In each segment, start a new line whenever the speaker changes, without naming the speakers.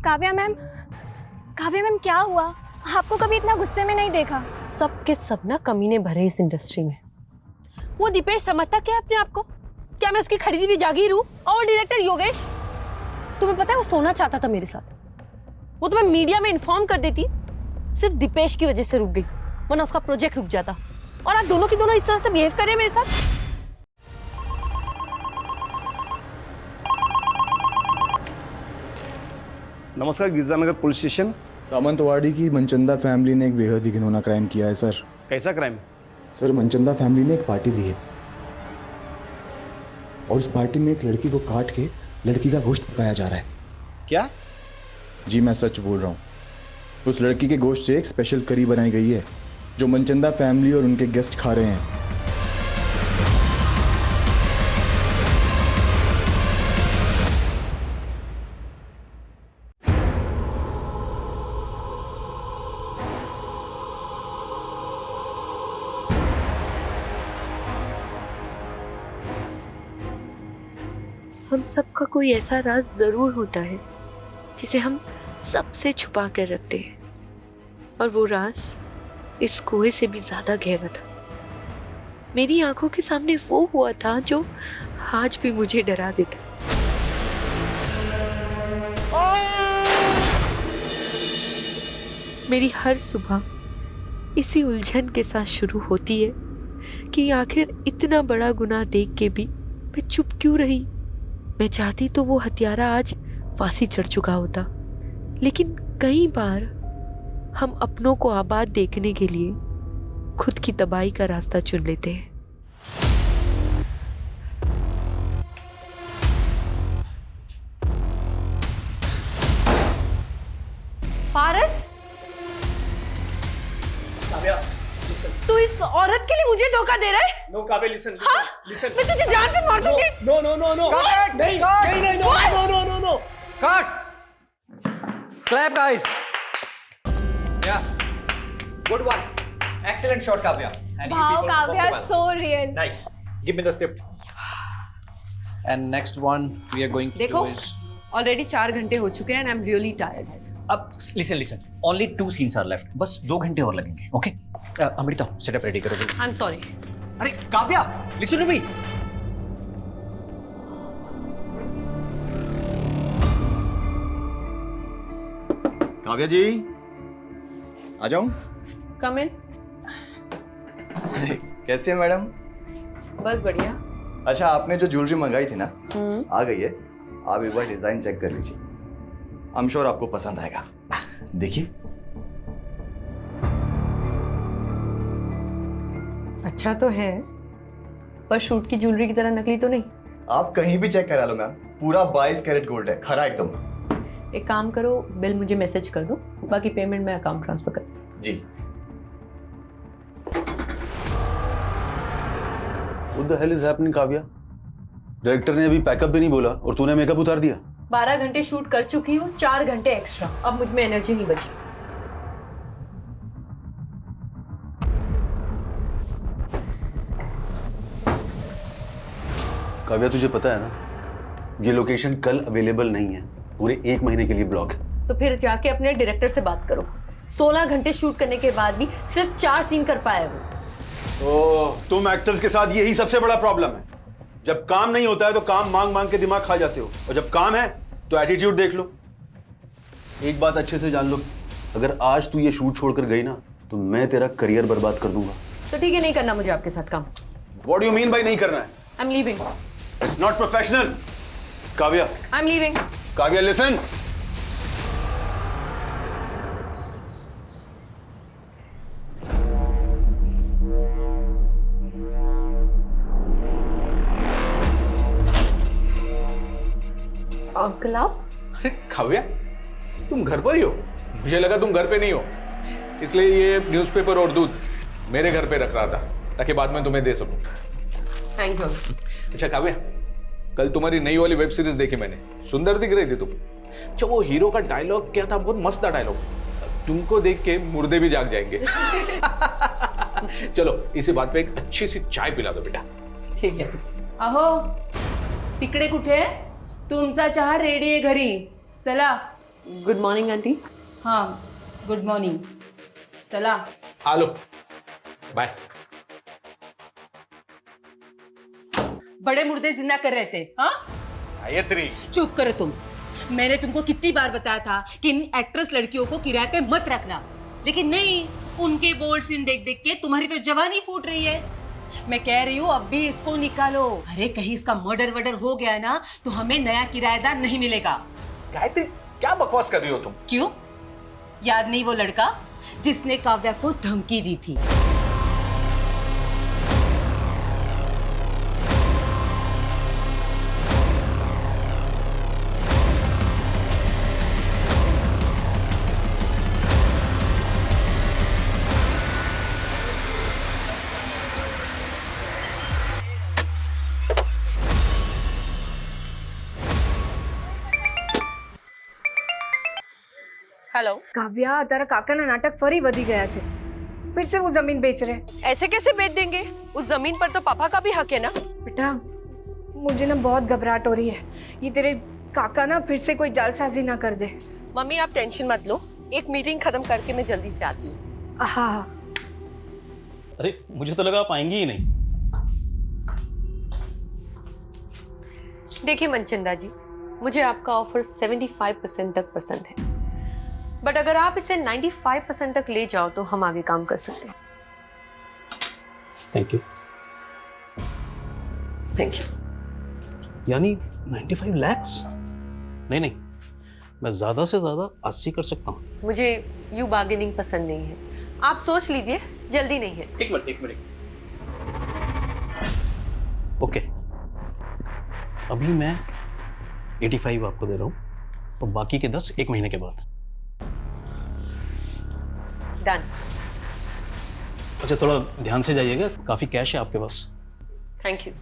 Kavya ma'am क्या हुआ? आपको कभी इतना गुस्से में नहीं देखा।
सब के सब ना कमीने भरे इस इंडस्ट्री में।
वो दीपेश समझता क्या है अपने आप को? क्या मैं उसकी खरीदी हुई जागीर हूँ? और डायरेक्टर योगेश, तुम्हें पता है वो सोना चाहता था मेरे साथ। वो तो मैं मीडिया में इन्फॉर्म कर देती, सिर्फ दीपेश की वजह से रुक गई, वरना उसका प्रोजेक्ट रुक जाता। और आप दोनों की दोनों इस तरह से बिहेव कर रहे हैं मेरे साथ।
नमस्कार, गिरजानगर पुलिस स्टेशन।
सामंतवाड़ी की मनचंदा फैमिली ने एक बेहद ही घिनौना क्राइम किया है सर।
कैसा क्राइम?
सर, मनचंदा फैमिली ने एक पार्टी दी है और उस पार्टी में एक लड़की को काट के लड़की का गोश्त पकाया जा रहा है।
क्या?
जी मैं सच बोल रहा हूँ। उस लड़की के गोश्त से एक स्पेशल करी बनाई गई है जो मनचंदा फैमिली और उनके गेस्ट खा रहे हैं।
हम सबका कोई ऐसा राज जरूर होता है जिसे हम सबसे छुपा कर रखते हैं, और वो राज इस कुएं से भी ज्यादा गहरा था। मेरी आंखों के सामने वो हुआ था जो आज भी मुझे डरा देता। मेरी हर सुबह इसी उलझन के साथ शुरू होती है कि आखिर इतना बड़ा गुनाह देख के भी मैं चुप क्यों रही। मैं चाहती तो वो हत्यारा आज फांसी चढ़ चुका होता, लेकिन कई बार हम अपनों को आबाद देखने के लिए खुद की तबाही का रास्ता चुन लेते हैं।
पारस,
काव्या, listen.
तू इस औरत के लिए मुझे धोखा दे रहा है?
No, Kavya, listen.
हाँ?
Listen.
मैं तुझे जान से मार दूंगी।
No, no, no, no. नहीं, नहीं, नहीं, no, no, no, no, no.
Cut! Clap, guys. Yeah. Good one. Excellent shot, Kavya. And you
wow
people
Kavya,
performed well.
So real.
Nice. Give me the script.
And next one we are going to
देखो,
do is
already 4 घंटे हो चुके हैं and I'm really tired.
अब listen. Only 2 scenes are left. बस 2 घंटे और लगेंगे. Okay? अमृता, setup ready करो जल्दी.
I'm sorry.
अरे Kavya, listen to me.
Kavya जी, आ जाऊं?
Come in.
कैसे हैं मैडम?
बस बढ़िया।
अच्छा, आपने जो ज्वेलरी मंगाई थी ना, आ गई है। आप एक बार डिजाइन चेक कर लीजिए। आई एम श्योर आपको पसंद आएगा। देखिए।
अच्छा तो है, पर शूट की ज्वेलरी की तरह नकली तो नहीं।
आप कहीं भी चेक करा लो मैम, पूरा 22 कैरेट गोल्ड है, खरा एकदम।
एक काम करो, बिल मुझे मैसेज कर दो, बाकी पेमेंट मैं अकाउंट ट्रांसफर कर दूँ।
जी।
What the hell is happening, Kavya? Director ने अभी पैकअप भी नहीं बोला और तूने मेकअप उतार दिया।
12 घंटे शूट कर चुकी हूँ, 4 घंटे एक्स्ट्रा। अब मुझ में एनर्जी नहीं बची।
काव्या, तुझे पता है ना, ये लोकेशन कल अवेलेबल नहीं है, पूरे 1 महीने के लिए ब्लॉक है।
तो फिर जाके अपने डायरेक्टर से बात करो। 16 घंटे शूट करने के बाद भी सिर्फ 4 सीन कर पाया वो।
ओह, तुम एक्टर्स के साथ यही सबसे बड़ा प्रॉब्लम है। जब काम नहीं होता है तो काम मांग मांग के दिमाग खा जाते हो, और जब काम है तो एटीट्यूड देख लो। एक बात अच्छे से जान लो, अगर आज तू ये शूट छोड़कर गई ना तो मैं तेरा करियर बर्बाद कर दूंगा।
तो ठीक है, नहीं करना मुझे आपके साथ काम।
What do you mean by नहीं करना है?
I'm leaving.
It's not professional. Kavya,
I'm leaving.
Kavya, listen.
Uncle आप?
अरे काव्या, तुम घर पर ही हो? मुझे लगा तुम घर पे नहीं हो, इसलिए ये न्यूज़पेपर और दूध मेरे घर पे रख रहा था ताकि बाद में तुम्हें दे सकूं।
Thank you.
अच्छा काव्या, कल तुम्हारी नई वाली वेब सीरीज देखी मैंने, सुंदर दिख रही थी तुम। अच्छा, वो हीरो का डायलॉग क्या था? बहुत मस्त था डायलॉग, तुमको देख के मुर्दे भी जाग जाएंगे। चलो, इसी बात पे एक अच्छी सी चाय पिला दो बेटा।
ठीक है।
अहो, तिकडे कुठे? तुमचा चहा रेडी आहे घरी, चला
गुड मॉर्निंग आंटी।
हाँ गुड मॉर्निंग। चला
हेलो बाय।
बड़े मुर्दे जिंदा कर रहे थे। हाँ
गायत्री
चुप करो तुम। मैंने तुमको कितनी बार बताया था कि इन एक्ट्रेस लड़कियों को किराए पे मत रखना, लेकिन नहीं, उनके बोल्ड सीन देख देख के तुम्हारी तो जवानी फूट रही है। मैं कह रही हूँ अब भी इसको निकालो। अरे कहीं इसका मर्डर वर्डर हो गया ना तो हमें नया किराएदार नहीं मिलेगा।
गायत्री क्या बकवास कर रही हो तुम?
क्यों याद नहीं वो लड़का जिसने काव्या को धमकी दी थी?
हेलो
કાવ્યા તારા કાકાના નાટક ફરી વધી ગયા છે. फिर से वो जमीन बेच रहे हैं.
ऐसे कैसे बेच देंगे? उस जमीन पर तो पापा का भी हक है ना।
बेटा मुझे ना बहुत घबराहट हो रही है. ये तेरे काका ना फिर से कोई जालसाजी ना कर दे.
मम्मी आप टेंशन मत लो, एक मीटिंग खत्म करके मैं जल्दी से आती हूँ।
हाँ हाँ.
अरे मुझे तो लगा आप आएंगी ही नहीं।
देखिए मनचंदा जी, मुझे आपका ऑफर 75% तक पसंद है, बट अगर आप इसे 95% तक ले जाओ तो हम आगे काम कर सकते हैं।
Thank you.
Thank you.
यानी 95 lakhs? नहीं नहीं, मैं ज़्यादा से ज़्यादा 80 कर सकता हूँ।
मुझे यू बार्गेनिंग पसंद नहीं है, आप सोच लीजिए, जल्दी नहीं है।
एक मिनट। ओके, अभी मैं 85 आपको दे रहा हूँ और बाकी के 10 एक महीने के बाद।
डन।
अच्छा थोड़ा ध्यान से जाइएगा, काफ़ी कैश है आपके पास।
Thank you.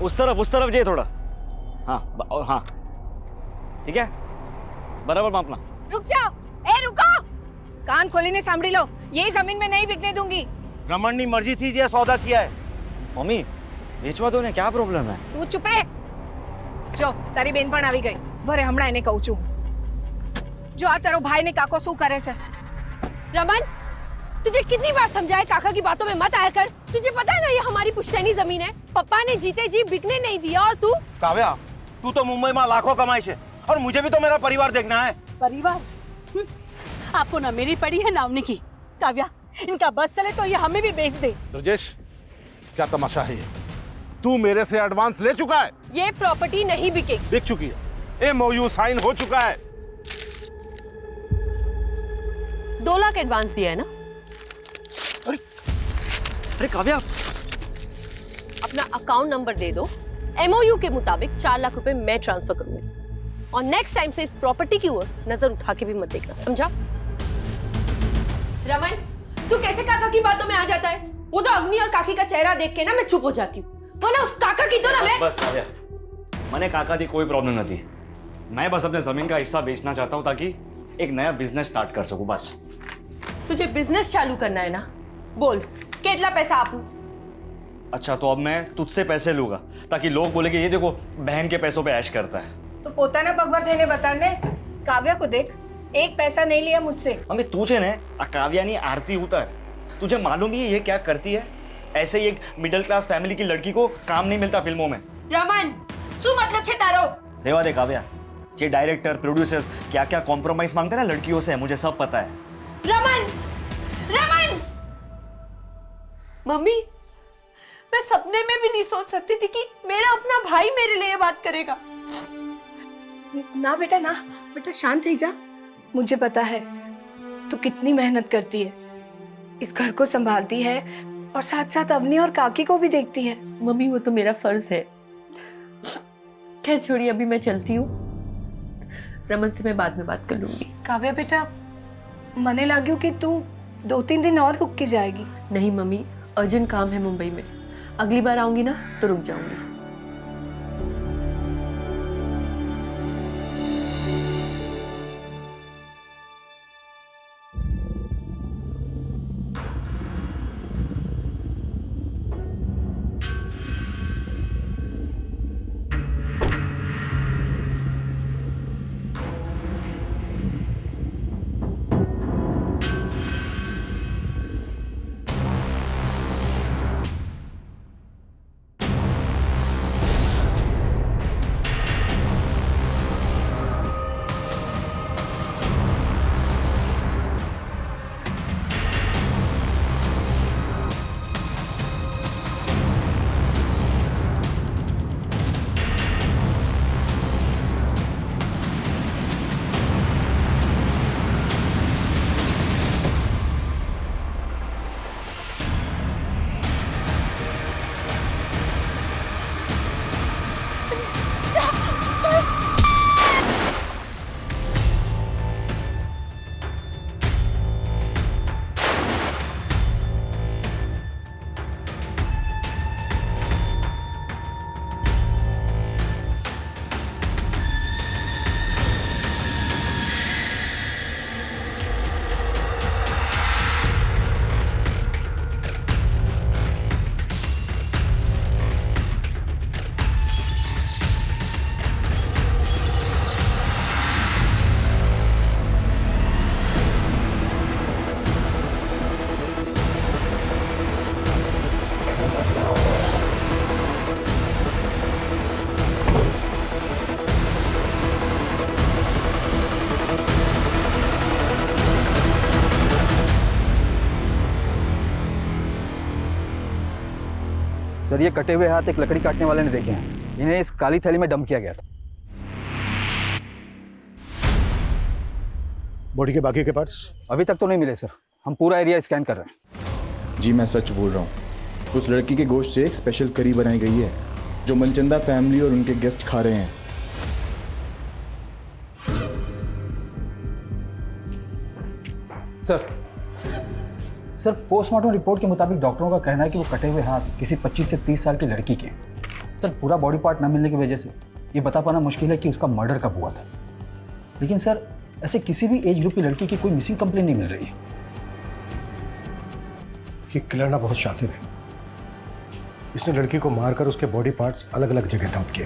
उस तरफ जाइए थोड़ा। हाँ हाँ ठीक है, बराबर मापना।
रुक जाओ. ए रुको. कान खोलीने सांभળી लो. ये जमीन में नहीं बिकने दूंगी.
रमन की मर्जी थी जे सौदा किया है। मम्मी बेचवा दो ने, क्या प्रॉब्लम है?
તું ચૂપ રહે. જો તારી બેન પણ આવી ગઈ. ભરે હમણાં એને કહું છું. જો આ તારો ભાઈ ને કાકો શું કરે છે?
रमन, तुझे कितनी बार समझाया काका की बातों में मत आया कर। तुझे पता है ना ये हमारी पुश्तैनी जमीन है, पापा ने जीते जी बिकने नहीं दिया। और तू
काव्या, तू तो मुंबई में लाखों कमाई से, और मुझे भी तो मेरा परिवार देखना है।
परिवार? आपको ना मेरी पड़ी है ना उनकी। काव्या इनका बस चले तो ये हमें भी बेच दे।
राजेश क्या तमाशा है ये? तू मेरे से एडवांस ले चुका है।
ये प्रॉपर्टी नहीं बिकेगी।
बिक चुकी है, MOU साइन हो चुका है।
2 लाख एडवांस दिया है ना।
अरे काव्या,
अपना अकाउंट नंबर दे दो, MOU के मुताबिक 4 लाख रुपए मैं ट्रांसफर करूंगी, और नेक्स्ट टाइम से इस प्रॉपर्टी की ओर नजर उठा के भी मत देखना, समझा? रमन, तू कैसे काका की बातों में आ जाता है? वो तो अवनी और काकी का चेहरा देख के ना मैं चुप हो जाती हूँ, वरना उस काका की तो ना मैं।
बस काव्या, मैंने काका दी कोई प्रॉब्लम नहीं थी। मैं बस अपने जमीन का हिस्सा बेचना चाहता हूँ ताकि एक नया बिजनेस स्टार्ट कर सकूं बस।
तुझे बिजनेस चालू करना है ना, बोल कितना पैसा आपू?
अच्छा तो अब मैं तुझसे पैसे लूंगा ताकि लोग बोले कि ये देखो बहन के पैसों पे ऐश करता है।
तो પોતાના પગભર થઈને બતાડને. કાવ્યા को देख, एक पैसा नहीं लिया मुझसे.
मम्मी तुझे ने काव्यानी आरती उतर, तुझे मालूम ही है ये क्या करती है? ऐसे ही एक मिडिल क्लास फैमिली की लड़की को काम नहीं मिलता फिल्मों में।
रमन शू मतलब छे तारो?
रेवा दे काव्या, ये डायरेक्टर प्रोड्यूसर्स क्या क्या कॉम्प्रोमाइज मांगते हैं ना लड़कियों से, मुझे सब पता है।
रमन, रमन! मम्मी, मैं सपने में भी नहीं सोच सकती थी कि मेरा अपना भाई मेरे लिए बात करेगा।
ना बेटा ना. बेटा शांत થઈ जा. मुझे पता है तू कितनी मेहनत करती है, इस घर को संभालती है और साथ साथ अवनी और काकी को भी देखती है.
मम्मी वो तो मेरा फर्ज है। खैर छोड़िए, अभी मैं चलती हूँ, रमन से मैं बाद में बात कर लूंगी।
काव्या बेटा, मने लाग्યું कि तू 2-3 दिन और रुक के जाएगी.
नहीं मम्मी, अर्जेंट काम है मुंबई में, अगली बार आऊंगी ना तो रुक जाऊंगी।
सर ये कटे हुए हाथ एक लकड़ी काटने वाले ने देखे हैं। इन्हें इस काली थैली में डंप किया गया था।
बॉडी के बाकी के पार्ट्स
अभी तक तो नहीं मिले सर, हम पूरा एरिया स्कैन कर रहे हैं।
जी मैं सच बोल रहा हूँ, उस लड़की के गोश्त से एक स्पेशल करी बनाई गई है जो मनचंदा फैमिली और उनके गेस्ट खा रहे हैं।
सर पोस्टमार्टम रिपोर्ट के मुताबिक डॉक्टरों का कहना है कि वो कटे हुए हाथ किसी 25 से 30 साल की लड़की के। सर पूरा बॉडी पार्ट न मिलने की वजह से ये बता पाना मुश्किल है कि उसका मर्डर कब हुआ था। लेकिन सर ऐसे किसी भी एज ग्रुप की लड़की की कोई मिसिंग कंप्लेंट नहीं मिल रही है।
ये किलर ना बहुत शातिर है। इसने लड़की को मारकर उसके बॉडी पार्ट्स अलग अलग जगह डंप किए,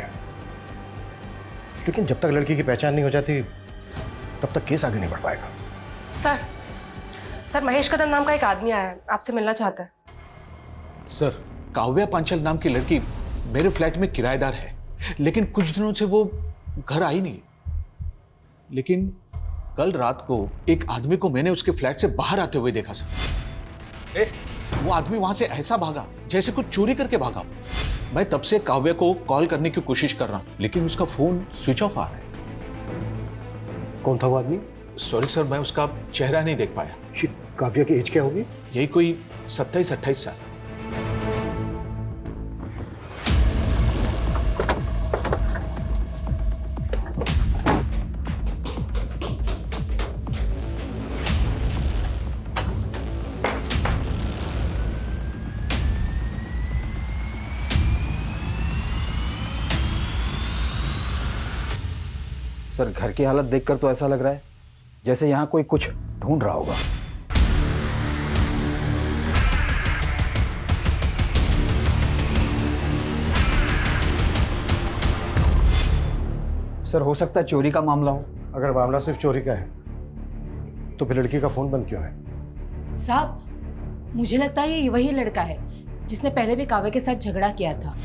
लेकिन जब तक लड़की की पहचान नहीं हो जाती तब तक केस आगे नहीं बढ़ पाएगा।
सर महेश कदम नाम का एक आदमी आया है, आपसे मिलना चाहता है।
सर काव्या पांचाल नाम की लड़की मेरे फ्लैट में किराएदार है, लेकिन कुछ दिनों से वो घर आई नहीं। लेकिन कल रात को एक आदमी को मैंने उसके फ्लैट से बाहर आते हुए देखा सर। वो आदमी वहां से ऐसा भागा जैसे कुछ चोरी करके भागा। मैं तब से काव्या को कॉल करने की कोशिश कर रहा हूं, लेकिन उसका फोन स्विच ऑफ आ रहा है।
कौन था वो आदमी?
सॉरी सर, मैं उसका चेहरा नहीं देख पाया।
काव्या की एज क्या होगी?
यही कोई 27-28 साल।
सर घर की हालत देखकर तो ऐसा लग रहा है जैसे यहाँ कोई कुछ ढूंढ रहा होगा। सर हो सकता है चोरी का मामला हो।
अगर मामला सिर्फ चोरी का है तो फिर लड़की का फोन बंद क्यों है?
साहब मुझे लगता है ये वही लड़का है जिसने पहले भी काव्या के साथ झगड़ा किया था।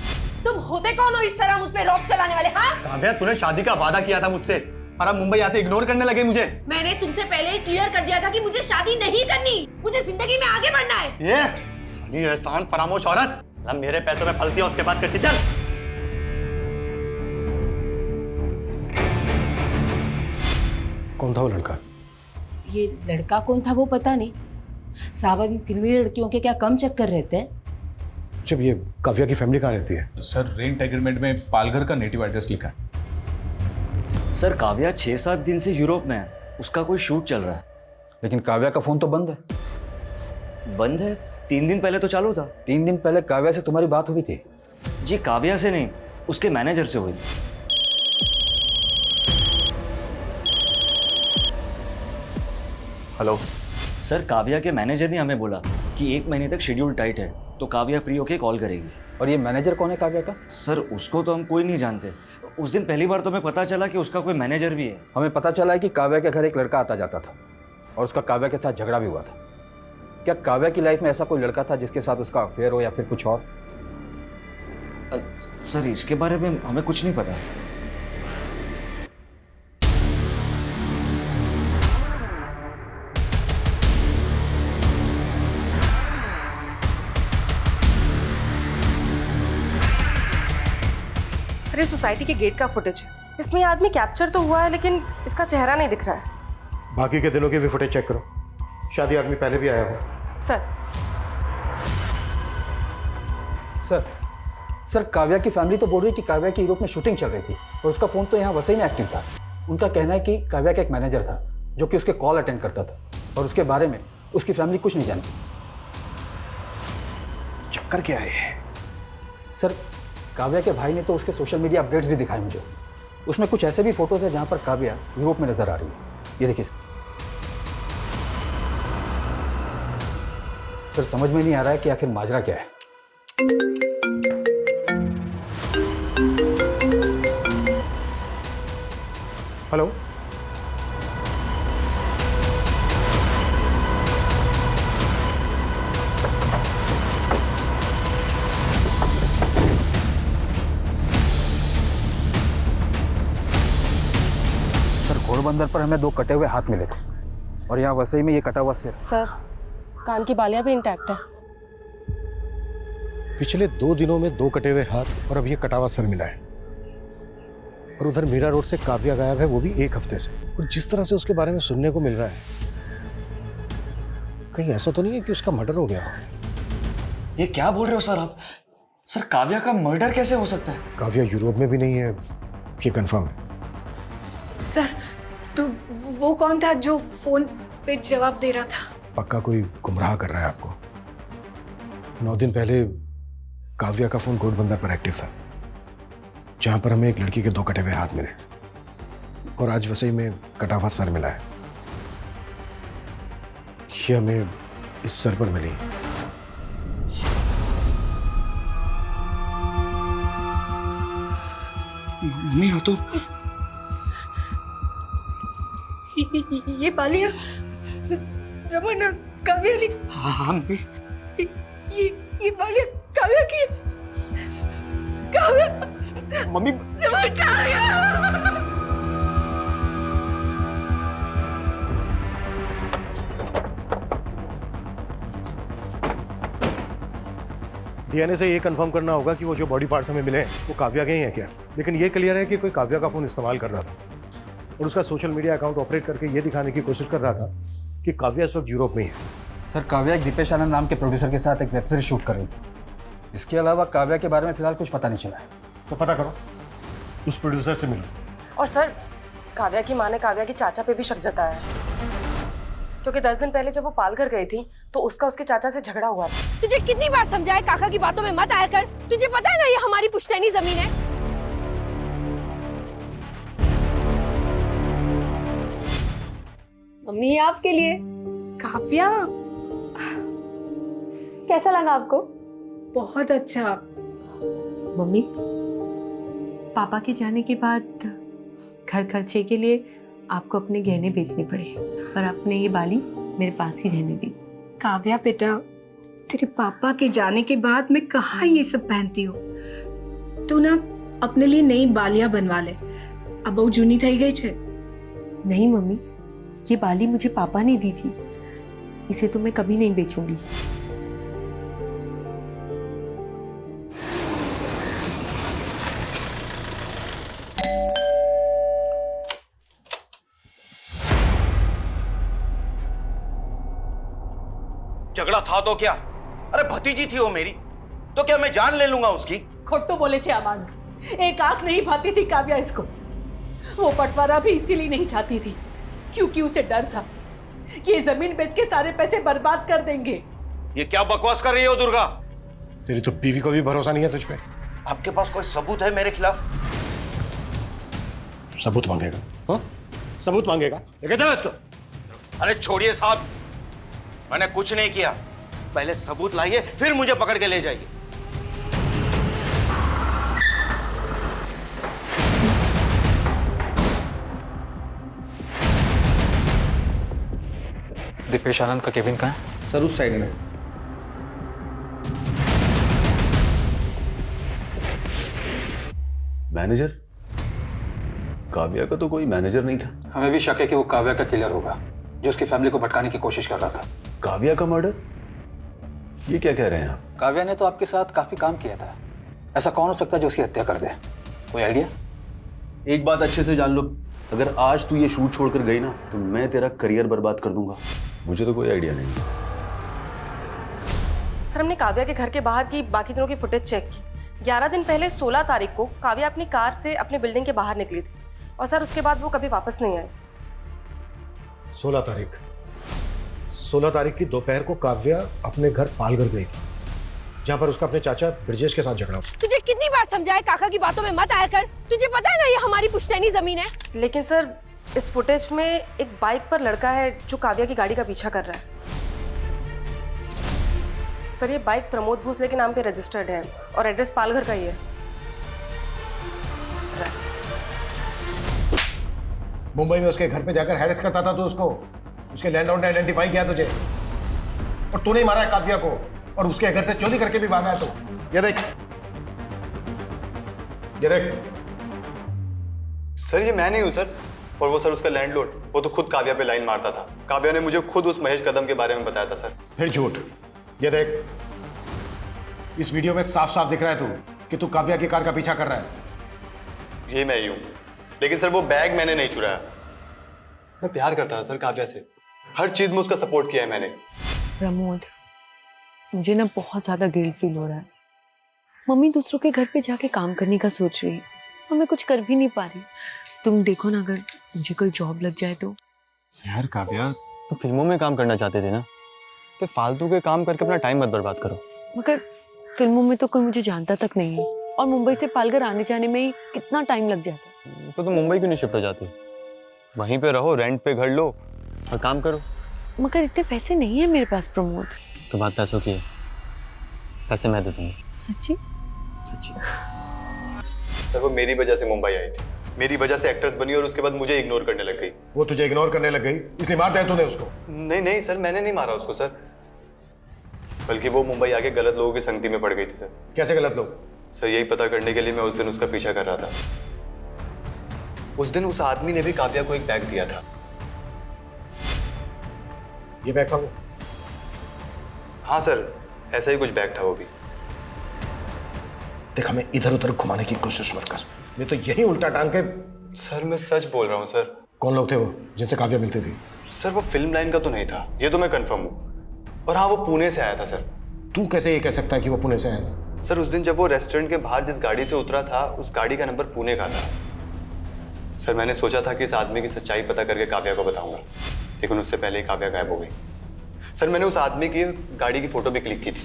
तुम होते कौन हो इस तरह मुझ पे रॉब चलाने वाले? हाँ
काव्या तूने शादी का वादा किया था मुझसे और अब मुंबई आते इग्नोर करने लगे मुझे।
मैंने तुमसे पहले ही क्लियर कर दिया था कि मुझे शादी नहीं करनी, मुझे जिंदगी में आगे बढ़ना है।
ये साली एहसान फरामोश औरत, साला मेरे पैसों में फलती है उसके बाद करती। चल
कौन था वो लड़का?
ये लड़का कौन था वो पता नहीं साहब। अभी फिल्मी लड़कियों के क्या कम चक्कर रहते हैं।
जब ये काव्या की फैमिली कहाँ रहती है?
सर रेंट एग्रीमेंट में पालघर का नेटिव एड्रेस लिखा है।
सर काव्या 6-7 दिन से यूरोप में है, उसका कोई शूट चल रहा है।
लेकिन काव्या का फोन तो बंद है।
बंद है? 3 दिन पहले तो चालू था।
3 दिन पहले काव्या से तुम्हारी बात हुई थी?
जी काव्या से नहीं, उसके मैनेजर से हुई थी।
हेलो
सर काव्या के मैनेजर ने हमें बोला कि 1 महीने तक शेड्यूल टाइट है, तो काव्या फ्री होके कॉल करेगी।
और ये मैनेजर कौन है काव्या का?
सर उसको तो हम कोई नहीं जानते। उस दिन पहली बार तो हमें पता चला कि उसका कोई मैनेजर भी है।
हमें पता चला है कि काव्या के घर एक लड़का आता जाता था और उसका काव्या के साथ झगड़ा भी हुआ था। क्या काव्या की लाइफ में ऐसा कोई लड़का था जिसके साथ उसका अफेयर हो या फिर कुछ और?
सर इसके बारे में हमें कुछ नहीं पता।
सर ये सोसाइटी के गेट का फुटेज है, इसमें ये आदमी कैप्चर तो हुआ है लेकिन इसका चेहरा नहीं दिख रहा है।
बाकी के दिनों की भी फुटेज चेक करो, शायद ये आदमी पहले भी आया हो।
सर काव्या की फैमिली तो बोल रही है कि काव्या की यूरोप में शूटिंग चल रही थी और उसका फ़ोन तो यहाँ वसई में एक्टिव था। उनका कहना है कि काव्या का एक मैनेजर था जो कि उसके कॉल अटेंड करता था और उसके बारे में उसकी फैमिली कुछ नहीं जानती।
चक्कर क्या है?
सर काव्या के भाई ने तो उसके सोशल मीडिया अपडेट्स भी दिखाए मुझे। उसमें कुछ ऐसे भी फोटोज है जहाँ पर काव्या यूरोप में नजर आ रही है। ये देखिए सर समझ में नहीं आ रहा है कि आखिर माजरा क्या है।
हेलो
सर घोड़बंदर पर हमें 2 कटे हुए हाथ मिले थे और यहाँ वसई में ये कटा हुआ सिर।
सर कान की बालियां भी इंटैक्ट है।
पिछले 2 दिनों में 2 कटे हुए हाथ और अब ये कटा हुआ सर मिला है। और उधर मीरा रोड से काव्या गायब है, वो भी 1 हफ्ते से। और जिस तरह से उसके बारे में सुनने को मिल रहा है, कहीं ऐसा तो नहीं है कि उसका मर्डर हो गया हो?
ये क्या बोल रहे हो सर आप? सर काव्या का मर्डर कैसे हो सकता है?
काव्या यूरोप में भी नहीं है, ये कंफर्म है।
सर तो वो कौन था जो फोन पे जवाब दे रहा था?
पक्का कोई गुमराह कर रहा है आपको। 9 दिन पहले काव्या का फोन घोड़बंदर पर एक्टिव था, जहां पर हमें एक लड़की के 2 कटे हुए हाथ मिले, और आज वसई में कटा हुआ सर मिला है। ये हमें इस सर पर मिली।
मम्मी हो तो
ये बालियां रमन काव्या ने।
हाँ मम्मी।
ये बालियां काव्या की। काव्या
मम्मी।
रमन काव्या।
डीएनए से ये कंफर्म करना होगा कि वो जो बॉडी पार्ट्स हमें मिले हैं वो काव्या के ही हैं क्या। लेकिन ये क्लियर है कि कोई काव्या का फोन इस्तेमाल कर रहा था और उसका सोशल मीडिया अकाउंट ऑपरेट करके ये दिखाने की कोशिश कर रहा था कि काव्या इस वक्त यूरोप में ही है।
सर काव्या एक दीपेश आनंद नाम के प्रोड्यूसर के साथ एक वेब सीरीज शूट कर रही थी। इसके अलावा काव्या के बारे में फिलहाल कुछ पता नहीं चला है।
तो पता करो, उस प्रोड्यूसर से मिलो।
और सर काव्या की माँ ने काव्या के चाचा पे भी शक जताया है, क्योंकि 10 दिन पहले जब वो पालघर गई थी तो उसका उसके चाचा से झगड़ा हुआ था।
तुझे कितनी बार समझाया काका की बातों में मत आया कर। तुझे पता है ना ये हमारी पुश्तैनी जमीन है। मम्मी ये आपके लिए।
काव्या
कैसा लगा आपको?
बहुत अच्छा।
मम्मी पापा के जाने के बाद घर खर्चे के लिए आपको अपने गहने बेचने पड़े, पर आपने ये बाली मेरे पास ही रहने दी।
काव्या बेटा, तेरे पापा के जाने के बाद मैं कहाँ ये सब पहनती हूँ। तू ना अपने लिए नई बालियां बनवा ले, अब बहु जूनी थई गई छे।
नहीं मम्मी, ये बाली मुझे पापा ने दी थी, इसे तो मैं कभी नहीं बेचूंगी।
झगड़ा था तो क्या? अरे भतीजी थी वो मेरी, तो क्या मैं जान ले लूंगा उसकी?
खोटो बोले छे मानुस। एक आंख नहीं भाती थी काव्या इसको। वो बंटवारा भी इसीलिए नहीं चाहती थी क्योंकि उसे डर था कि ये जमीन बेच के सारे पैसे बर्बाद कर देंगे।
ये क्या बकवास कर रही हो दुर्गा?
तेरी तो बीवी को भी भरोसा नहीं है तुझ पे।
आपके पास कोई सबूत है मेरे खिलाफ?
सबूत मांगेगा? हाँ? सबूत मांगेगा? लेके चलो इसको।
अरे छोड़िए साहब, मैंने कुछ नहीं किया। पहले सबूत लाइए, फिर मुझे पकड़ के ले जाइए।
दीपेश आनंद का केबिन कहाँ है?
सर उस साइड में।
मैनेजर? काव्या का तो कोई मैनेजर नहीं था।
हमें भी शक है कि वो काव्या का किलर होगा जो उसकी फैमिली को भटकाने की कोशिश कर रहा था।
काव्या का मर्डर? ये क्या कह रहे हैं आप?
काव्या ने तो आपके साथ काफी काम किया था, ऐसा कौन हो सकता है जो उसकी हत्या कर दे? कोई आइडिया?
एक बात अच्छे से जान लो, अगर आज तू ये शूट छोड़कर गई ना तो मैं तेरा करियर बर्बाद कर दूंगा।
मुझे तो कोई आइडिया नहीं।
सर हमने काव्या के घर के बाहर की बाकी दिनों की फुटेज चेक की। 11 दिन पहले 16 तारीख को काव्या अपनी कार से अपनी बिल्डिंग के बाहर निकली थी, और सर उसके बाद वो कभी वापस नहीं आई।
16 तारीख की दोपहर को काव्या अपने घर पालघर गई थी, जहां पर उसका अपने चाचा ब्रजेश के साथ झगड़ा हुआ।
तुझे कितनी बार समझाया काका की बातों में मत आया कर। तुझे पता है ना ये हमारी पुश्तैनी जमीन है।
लेकिन सर इस फुटेज में एक बाइक पर लड़का है जो काव्या की गाड़ी का पीछा कर रहा है। सर ये बाइक प्रमोद भोसले के नाम पे रजिस्टर्ड है और एड्रेस पालघर का ही है।
मुंबई में उसके घर पे जाकर हैरेस करता था तो उसके लैंडलॉर्ड ने आइडेंटिफाई किया तुझे, और तूने ही मारा है काव्या को, और उसके घर से चोरी करके भी भागा है। तो ये देख
सर ये मैं नहीं हूँ सर, और वो सर उसका लैंडलॉर्ड, वो तो खुद काव्या पे लाइन मारता था। काव्या ने मुझे खुद उस महेश कदम के बारे में बताया था सर।
फिर झूठ। ये देख, इस वीडियो में साफ साफ दिख रहा है कि तू काव्या की कार का पीछा कर रहा है।
ये मैं ही हूँ, लेकिन सर वो बैग मैंने नहीं चुराया। मैं प्यार करता था सर काव्या से, हर चीज में उसका सपोर्ट किया है मैंने।
प्रमोद, मुझे ना बहुत ज्यादा गिल्ट फील हो रहा है। मम्मी दूसरों के घर पे जाके काम करने का सोच रही है और मैं कुछ कर भी नहीं पा रही। तुम देखो ना, अगर मुझे कोई जॉब लग जाए तो।
यार काव्या, तो फिल्मों में काम करना चाहते थे ना, तो फालतू के काम करके अपना टाइम मत बर्बाद करो।
मगर फिल्मों में तो कोई मुझे जानता तक नहीं है और मुंबई से पालघर आने जाने में ही कितना टाइम लग जाता है।
तो तुम मुंबई क्यों नहीं शिफ्ट हो जाती? वहीं पे रहो, रेंट पे घर लो और काम करो।
मगर इतने पैसे नहीं है मेरे पास प्रमोद।
तो बात पैसों की है, पैसे मैं दे दूंगा।
सच्ची?
सच्ची। सर वो मेरी वजह से मुंबई आई थी, मेरी वजह से एक्ट्रेस बनी और उसके बाद मुझे इग्नोर करने लग गई।
वो तुझे इग्नोर करने लग गई इसलिए मार दिया तूने उसको?
नहीं नहीं सर, मैंने नहीं मारा उसको सर, बल्कि वो मुंबई आके गलत लोगों की संगति में पड़ गई थी सर।
कैसे गलत लोग?
सर यही पता करने के लिए मैं उस दिन उसका पीछा कर रहा था। उस दिन उस आदमी ने भी काव्या को एक बैग दिया था।
ये बैग था वो?
हाँ सर, ऐसा ही कुछ बैग था वो भी।
देख, हमें इधर उधर घुमाने की कोशिश मत कर, नहीं तो यही उल्टा टांग के।
सर मैं सच बोल रहा हूँ सर।
कौन लोग थे वो जिनसे काव्या मिलती थी?
सर वो फिल्म लाइन का तो नहीं था, ये तो मैं कंफर्म हूँ। और हाँ, वो पुणे से आया था सर।
तू कैसे ये कह सकता है कि वो पुणे से आया था?
सर उस दिन जब वो रेस्टोरेंट के बाहर जिस गाड़ी से उतरा था, उस गाड़ी का नंबर पुणे का था। सर मैंने सोचा था कि इस आदमी की सच्चाई पता करके काव्या को बताऊंगा, लेकिन उससे पहले ही काव्या गायब हो गई। सर मैंने उस आदमी की गाड़ी की फोटो भी क्लिक की थी।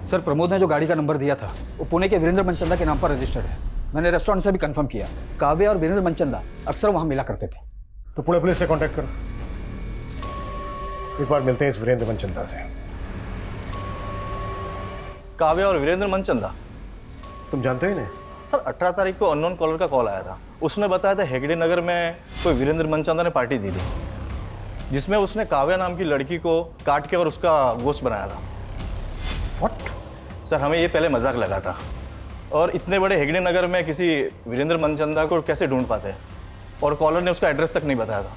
सर, प्रमोद ने जो गाड़ी का नंबर दिया था वो पुणे के वीरेंद्र मनचंदा के नाम पर रजिस्टर्ड है। मैंने रेस्टोरेंट से भी कंफर्म किया। काव्या और वीरेंद्र मनचंदा अक्सर वहां मिला करते थे।
तो पुणे पुलिस से कांटेक्ट करो, एक बार मिलते हैं इस वीरेंद्र मनचंदा से।
काव्या और वीरेंद्र मनचंदा,
तुम जानते हो इन्हें?
सर 18 तारीख को अननोन कॉलर का कॉल आया था। उसने बताया था हेगड़े नगर में कोई वीरेंद्र मनचंदा ने पार्टी दी थी, जिसमें उसने काव्या नाम की लड़की को काट के और उसका गोश्त बनाया था।
व्हाट?
सर हमें ये पहले मजाक लगा था, और इतने बड़े हेगड़े नगर में किसी वीरेंद्र मनचंदा को कैसे ढूंढ पाते हैं, और कॉलर ने उसका एड्रेस तक नहीं बताया था।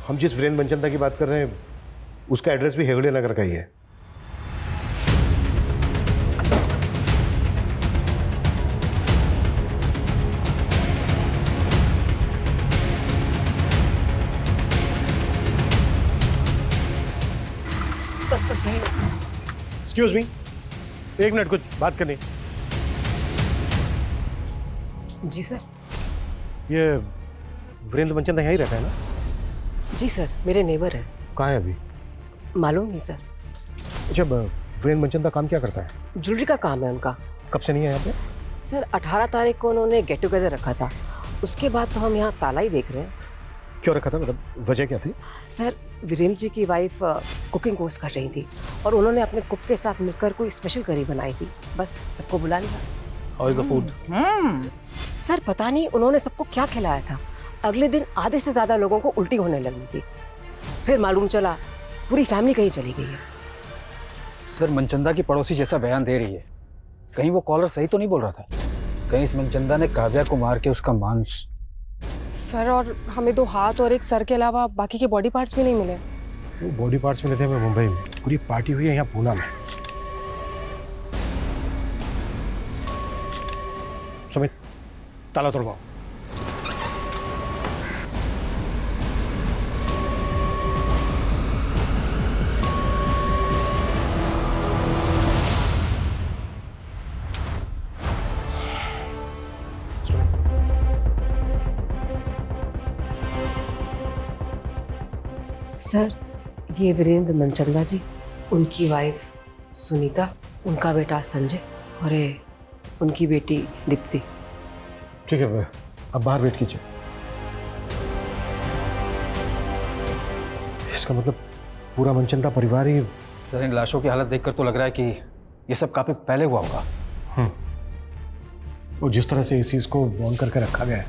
हम जिस वीरेंद्र मनचंदा की बात कर रहे हैं उसका एड्रेस भी हेगड़े नगर का ही है।
बस यही।
एक्सक्यूज मी, एक मिनट, कुछ बात करनी।
जी सर।
ये वीरेंद्र मनचंदा यहीं रहता है ना?
जी सर, मेरे नेबर हैं।
कहाँ है अभी?
मालूम नहीं सर।
अच्छा, वीरेंद्र मनचंदा काम क्या करता है?
ज्वेलरी का काम है उनका।
कब से नहीं है यहाँ पे?
सर 18 तारीख को उन्होंने गेट टुगेदर रखा था, उसके बाद तो हम यहाँ ताला ही देख रहे हैं।
क्यों रखा था, मतलब वजह क्या थी?
सर वीरेंद्र जी की वाइफ कुकिंग कोर्स कर रही थी और उन्होंने अपने कुक के साथ मिलकर कोई स्पेशल करी बनाई थी, बस सबको बुला लिया।
How is the food?
Sir पता नहीं उन्होंने सबको क्या खिलाया था, अगले दिन आधे से ज्यादा लोगों को उल्टी होने लगी थी। फिर मालूम चला पूरी फैमिली कहीं चली गई है।
सर, मनचंदा की पड़ोसी जैसा बयान दे रही है, कहीं वो कॉलर सही तो नहीं बोल रहा था? कहीं इस मनचंदा ने काव्या को मार के उसका मांस?
सर, और हमें 2 हाथ और 1 सर के अलावा बाकी के बॉडी पार्ट्स भी नहीं मिले।
वो बॉडी पार्ट्स मिले थे हमें मुंबई में, पूरी पार्टी हुई है यहाँ पूना में। समित, ताला तोड़वाओ।
सर ये वीरेंद्र मनचंदा जी, उनकी वाइफ सुनीता, उनका बेटा संजय और ये उनकी बेटी दीप्ति।
ठीक है, अब बाहर वेट कीजिए। इसका मतलब पूरा मनचंदा परिवार ही।
सर, इन लाशों की हालत देखकर तो लग रहा है कि ये सब काफी पहले हुआ होगा।
और जिस तरह से इस चीज को बॉन्ड करके रखा गया है,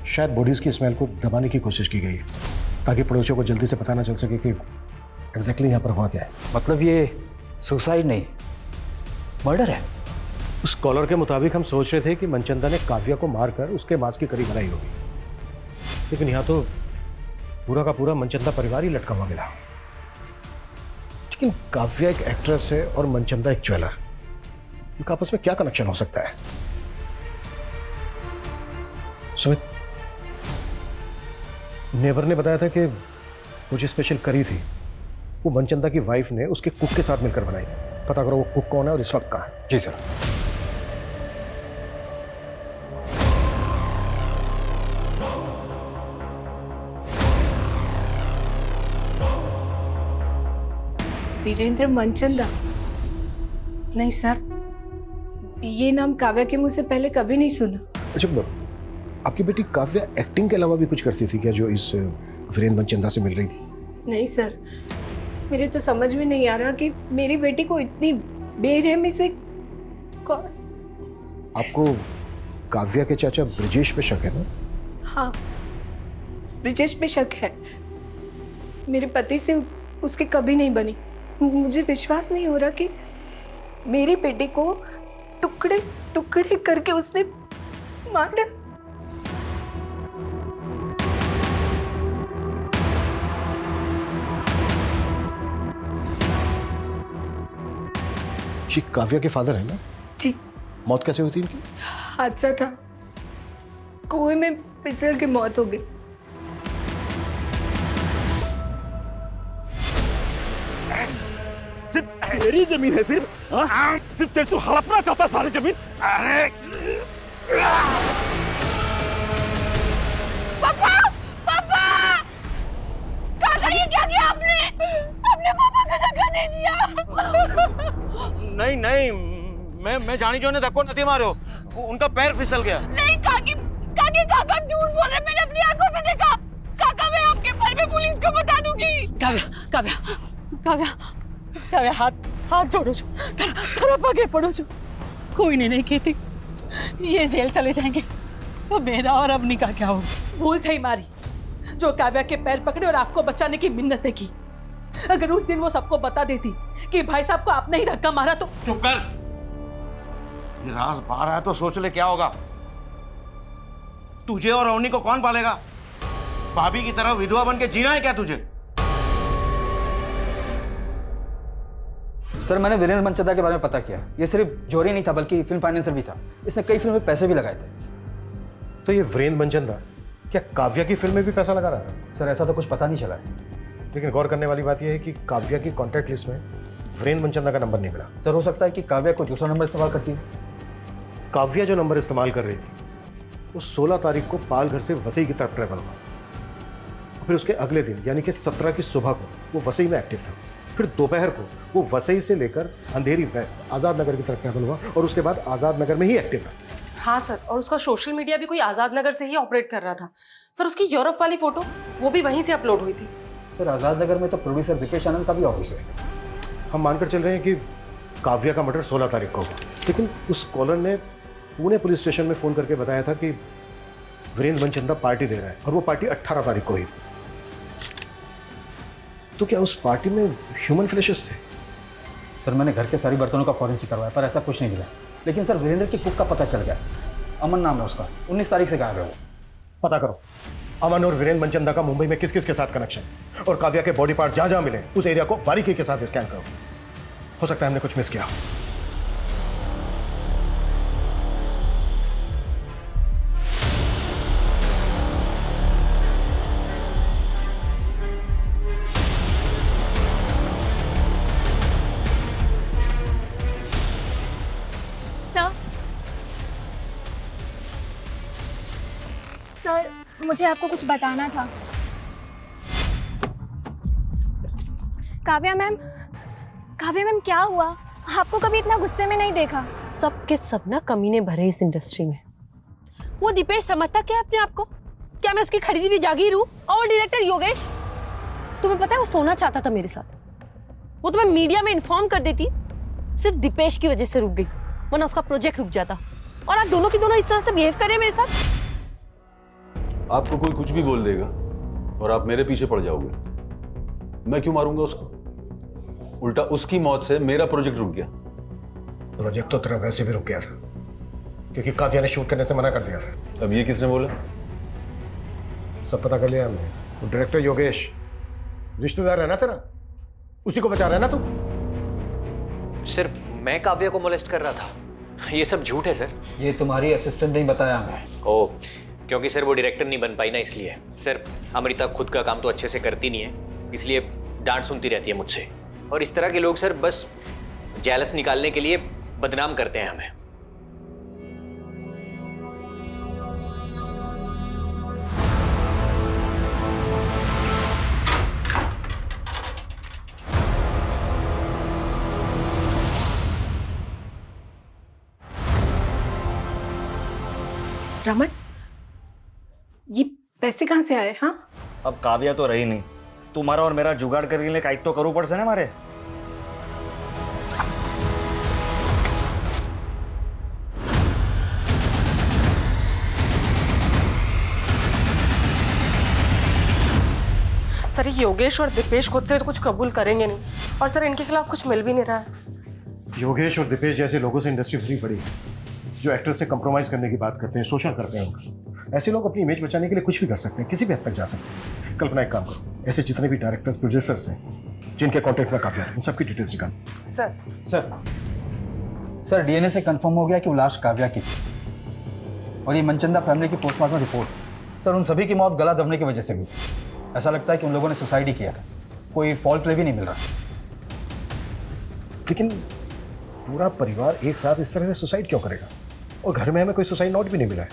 शायद बॉडीज की स्मेल को दबाने की कोशिश की गई है, ताकि पड़ोसियों को जल्दी से पता ना चल सके कि एग्जैक्टली यहाँ पर हुआ क्या है।
मतलब ये सुसाइड नहीं, मर्डर है?
उस कॉलर के मुताबिक हम सोच रहे थे कि मनचंदा ने काव्या को मारकर उसके मांस की करी बनाई होगी, लेकिन यहाँ तो पूरा का पूरा मनचंदा परिवार ही लटका हुआ मिला। लेकिन काव्या एक एक्ट्रेस है और मनचंदा एक ज्वेलर, इनका आपस में क्या कनेक्शन हो सकता है? सुमित, नेबर ने बताया था कि वो जो स्पेशल करी थी वो मनचंदा की वाइफ ने उसके कुक के साथ मिलकर बनाई थी। पता करो वो कुक कौन है और इस वक्त कहाँ है।
जी सर।
वीरेंद्र मनचंदा? नहीं सर, ये नाम काव्या के मुंह से पहले कभी नहीं सुना।
अच्छा, आपकी बेटी काव्या एक्टिंग के अलावा भी कुछ करती थी क्या, जो इस वीरेंद्र मनचंदा से मिल रही थी?
नहीं सर, मेरे तो समझ में नहीं आ रहा कि मेरी बेटी को इतनी बेरहमी से कौन।
आपको काव्या के चाचा ब्रिजेश पे शक है ना?
हाँ, ब्रिजेश पे शक है। मेरे पति से उसकी कभी नहीं बनी। मुझे विश्वास नहीं हो रहा कि मेरी बेटी को टुकड़े टुकड़े करके उसने मार डाला।
ये काव्या के फादर है ना?
जी।
मौत कैसे हुई थी इनकी?
हादसा था, कुएं में फिसल के मौत हो गई।
सिर्फ तेरी जमीन है, सिर्फ तेरे तो हड़पना चाहता सारी जमीन। अरे
पापा, पापा, काका ये क्या किया आपने? अपने पापा का धक्का दे दिया।
नहीं नहीं, मैं जानी जो ने धक्को नहीं मारो, उनका पैर फिसल गया।
नहीं काकी, काका झूठ बोल रहे, मैंने अपनी आंखों से देखा। काका मैं आपके पर में पुलिस को बता दूंगी।
काव्या हाथ जोड़ो छो, तेरा पगे पड़ो छो। कोई नहीं कहती ये जेल चले जाएंगे तो मेरा और अवनी का क्या होगा? भूल थी मारी जो काव्या के पैर पकड़े और आपको बचाने की मिन्नतें की। अगर उस दिन वो सबको बता देती कि भाई साहब को आपने ही धक्का मारा तो।
चुप कर, ये राज बाहर आया तो सोच ले क्या होगा। तुझे और अवनी को कौन पालेगा? भाभी की तरह विधवा बन के जीना है क्या तुझे?
सर, मैंने वीरेंद्र मनचंदा के बारे में पता किया। ये सिर्फ जोरी नहीं था बल्कि फिल्म फाइनेंसर भी था। इसने कई फिल्मों में पैसे भी लगाए थे।
तो ये वीरेंद्र मनचंदा क्या काव्या की फिल्म में भी पैसा लगा रहा था?
सर, ऐसा तो कुछ पता नहीं चला है।
लेकिन गौर करने वाली बात यह है कि काव्या की कॉन्टैक्ट लिस्ट में वीरेंद्र मनचंदा का नंबर नहीं मिला।
सर, हो सकता है कि काव्या को दूसरा नंबर इस्तेमाल करती है।
काव्या जो नंबर इस्तेमाल कर रही थी वो 16 तारीख को पाल घर से वसई की तरफ ट्रैवल हुआ। फिर उसके अगले दिन यानी कि 17 की सुबह को वो वसई में एक्टिव था। फिर दोपहर को वो वसई से लेकर अंधेरी वेस्ट आज़ाद नगर की तरफ ट्रैवल हुआ और उसके बाद आज़ाद नगर में ही एक्टिव रहा।
हाँ सर, और उसका सोशल मीडिया भी कोई आज़ाद नगर से ही ऑपरेट कर रहा था। सर, उसकी यूरोप वाली फोटो वो भी वहीं से अपलोड हुई थी।
सर, आज़ाद नगर में तो प्रोड्यूसर दीपेश आनंद का भी ऑफिस है।
हम मानकर चल रहे हैं कि काव्या का मर्डर 16 तारीख को हुआ, लेकिन उस कॉलर ने पुणे पुलिस स्टेशन में फ़ोन करके बताया था कि वीरेंद्र मनचंदा पार्टी दे रहा है और वो पार्टी 18 तारीख को हुई। तो क्या उस पार्टी में ह्यूमन फ्लैशेस थे?
सर, मैंने घर के सारी बर्तनों का फॉरेंसिक करवाया पर ऐसा कुछ नहीं मिला। लेकिन सर, वीरेंद्र की कुक का पता चल गया। अमन नाम है उसका, 19 तारीख से गायब है वो।
पता करो अमन और वीरेंद्र मनचंदा का मुंबई में किस किस के साथ कनेक्शन, और काव्या के बॉडी पार्ट जहां जहां मिले उस एरिया को बारीकी के साथ स्कैन करो। हो सकता है हमने कुछ मिस किया।
सर, मुझे आपको कुछ बताना था। काव्या मैम, क्या हुआ? आपको कभी इतना गुस्से में नहीं देखा।
सब के सब ना कमीने भरे इस इंडस्ट्री में। वो दीपेश समझता क्या अपने आप को? क्या मैं उसकी खरीदी हुई जागीर हूँ? और डायरेक्टर योगेश, तुम्हें पता है वो सोना चाहता था मेरे साथ। वो तो मैं मीडिया में इन्फॉर्म कर देती, सिर्फ दीपेश की वजह से रुक गई, वरना उसका प्रोजेक्ट रुक जाता। और आप दोनों की दोनों इस तरह से बिहेव कर रहे हैं मेरे साथ।
आपको कोई कुछ भी बोल देगा और आप मेरे पीछे पड़ जाओगे। मैं क्यों मारूंगा उसको? उल्टा उसकी मौत से मेरा प्रोजेक्ट रुक गया।
प्रोजेक्ट तो तेरा वैसे भी रुक गया था क्योंकि काव्या ने शूट करने से मना कर दिया था।
अब ये किसने बोला?
सब पता कर लिया हमने। वो डायरेक्टर योगेश रिश्तेदार है ना तेरा, उसी को बचा रहा है ना तू?
सर मैं काव्या को मोलेस्ट कर रहा था, ये सब झूठ है सर।
ये तुम्हारी असिस्टेंट नहीं बताया हमें।
ओह, क्योंकि सर वो डायरेक्टर नहीं बन पाई ना, इसलिए। सर अमृता खुद का काम तो अच्छे से करती नहीं है, इसलिए डांट सुनती रहती है मुझसे। और इस तरह के लोग सर बस जेलस निकालने के लिए बदनाम करते हैं हमें।
रमन, ये पैसे कहाँ से आए? हाँ,
अब काव्या तो रही नहीं, तुम्हारा और मेरा जुगाड़ करने के लिए काइक तो करूँ पड़से ना हमारे।
सर ये योगेश और दीपेश खुद से तो कुछ कबूल करेंगे नहीं, और सर इनके खिलाफ कुछ मिल भी नहीं रहा है।
योगेश और दीपेश जैसे लोगों से इंडस्ट्री भरी पड़ी है, जो एक्टर से कंप्रोमाइज करने की बात करते हैं, शोषण करते हैं उनका। ऐसे लोग अपनी इमेज बचाने के लिए कुछ भी कर सकते हैं, किसी भी हद तक जा सकते हैं। कल्पना एक काम करो, ऐसे जितने भी डायरेक्टर्स प्रोड्यूसर्स हैं जिनके कॉन्टेक्ट में काफी है, उन सबकी डिटेल्स निकालो।
सर डीएनए से कंफर्म हो गया कि वो लाश काव्या की थी, और ये मनचंदा फैमिली की पोस्टमार्टम रिपोर्ट, सर उन सभी की मौत गला दबने की वजह से हुई। ऐसा लगता है कि उन लोगों ने सुसाइड ही किया था, कोई फॉल्ट प्ले भी नहीं मिल रहा।
लेकिन पूरा परिवार एक साथ इस तरह से सुसाइड क्यों करेगा? और घर में हमें कोई सुसाइड नोट भी नहीं मिला है,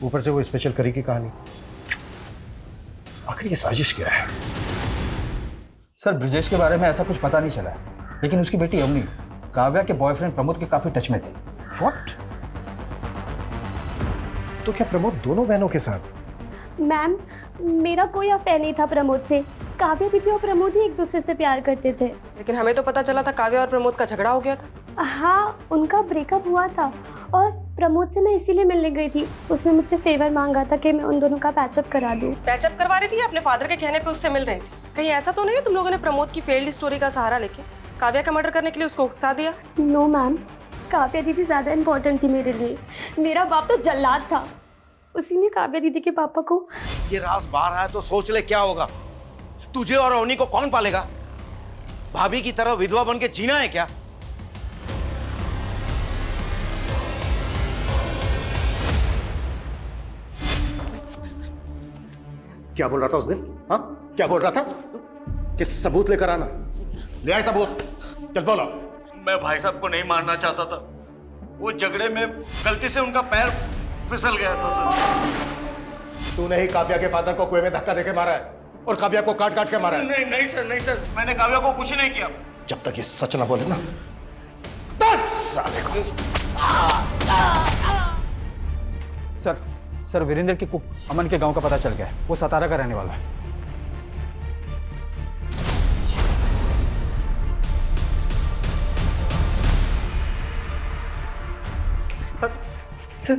ऊपर से वो स्पेशल करी की कहानी। आखिर ये साजिश क्या है?
सर ब्रिजेश के बारे में ऐसा कुछ पता नहीं चला है, लेकिन उसकी बेटी अवनी काव्या के बॉयफ्रेंड प्रमोद के काफी टच में थे।
व्हाट? तो क्या प्रमोद दोनों बहनों के साथ?
मैम, मेरा कोई अफेयर नहीं था प्रमोद से। काव्या दीदी और प्रमोद ही एक दूसरे से प्यार करते थे।
लेकिन हमें तो पता चला था काव्या और प्रमोद का झगड़ा हो गया था।
हाँ, उनका ब्रेकअप हुआ था, और प्रमोद से मैं इसीलिए मिलने गई थी। उसने मुझसे फेवर मांगा था कि मैं उन दोनों का पैचअप करा दूँ।
पैचअप करवा रही थी या अपने फादर के कहने पे उससे मिल रही थी? कहीं ऐसा तो नहीं है तुम लोगों ने प्रमोद की फेल्ड स्टोरी का सहारा लेके काव्या का मर्डर करने के लिए उसको उकसा दिया?
नो मैम, काव्या दीदी ज़्यादा इम्पोर्टेंट थी मेरे लिए। मेरा बाप तो जल्लाद था, उसी ने काव्या दीदी के पापा को।
ये राज बाहर आया तो सोच ले क्या होगा। तुझे और अवनी को कौन पालेगा? भाभी की तरह विधवा बन के जीना है क्या?
क्या बोल रहा था उस दिन? हाँ, क्या बोल रहा था? कि सबूत लेकर आना। ले आए सबूत, चल बोलो।
मैं भाई साहब को नहीं मारना चाहता था, वो झगड़े में गलती से उनका पैर फिसल गया था सर।
तूने ही काव्या के फादर को कुएं में धक्का देके मारा है और काव्या को काट काट के मारा है।
नहीं सर, नहीं सर, मैंने काव्या को कुछ नहीं किया।
जब तक ये सच ना बोले ना, 10 साल को।
सर वीरेंद्र की कुक अमन के गांव का पता चल गया है, वो सतारा का रहने वाला है।
सर